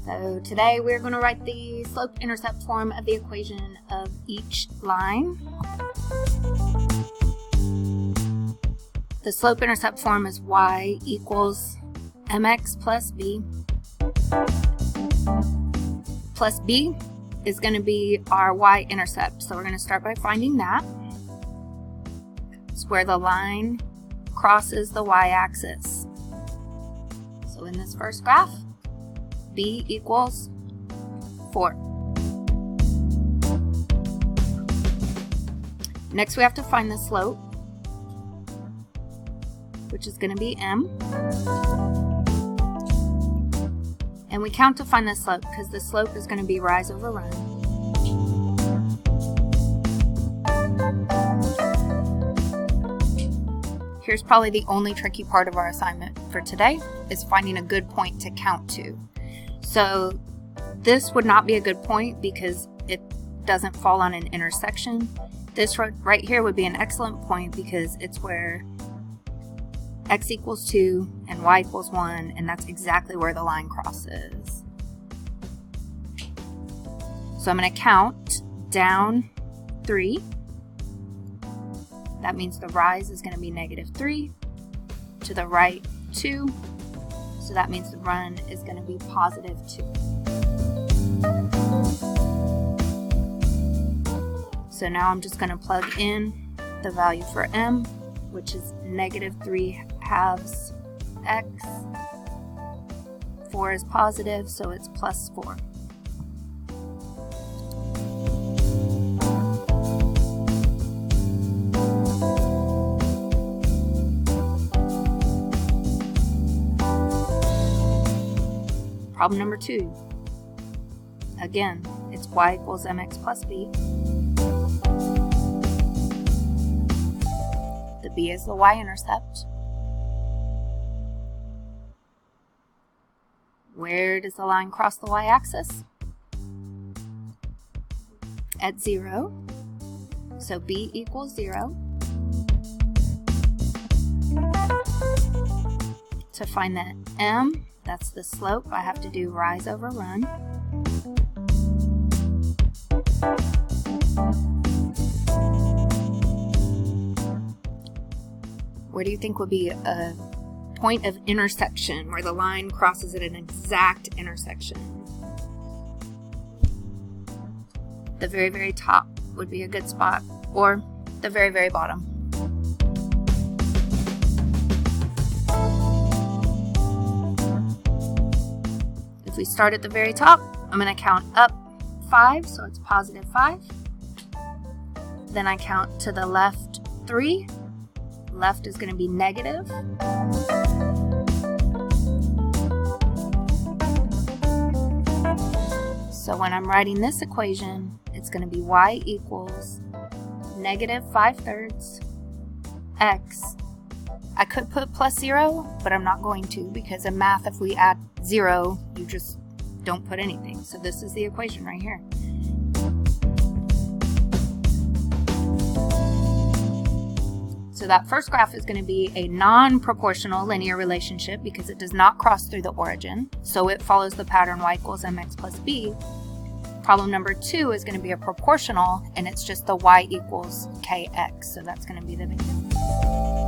So today we're going to write the slope-intercept form of the equation of each line. The slope-intercept form is y equals mx plus b. Plus b is going to be our y-intercept. So we're going to start by finding that. It's where the line crosses the y-axis. So in this first graph, b equals 4. Next we have to find the slope, which is going to be m. And we count to find the slope because the slope is going to be rise over run. Here's probably the only tricky part of our assignment for today, is finding a good point to count to. So this would not be a good point because it doesn't fall on an intersection. This right here would be an excellent point because it's where x equals 2 and y equals 1, and that's exactly where the line crosses. So I'm going to count down 3. That means the rise is going to be -3. To the right, 2. So that means the run is going to be +2. So now I'm just going to plug in the value for m, which is -3/2 x. 4 is positive, so it's +4. Problem number 2. Again, it's y equals mx plus b. The b is the y-intercept. Where does the line cross the y-axis? At 0. So b equals 0. To find the m, that's the slope, I have to do rise over run. Where do you think would be a point of intersection where the line crosses at an exact intersection? The very, very top would be a good spot, or the very, very bottom. If we start at the very top, I'm going to count up 5, so it's +5. Then I count to the left 3. Left is going to be negative. So when I'm writing this equation, it's going to be y equals -5/3 x. I could put +0, but I'm not going to because in math, if we add 0, you just don't put anything. So this is the equation right here. So that first graph is going to be a non-proportional linear relationship because it does not cross through the origin. So it follows the pattern y equals mx plus b. Problem number 2 is going to be a proportional, and it's just the y equals kx. So that's going to be the big difference.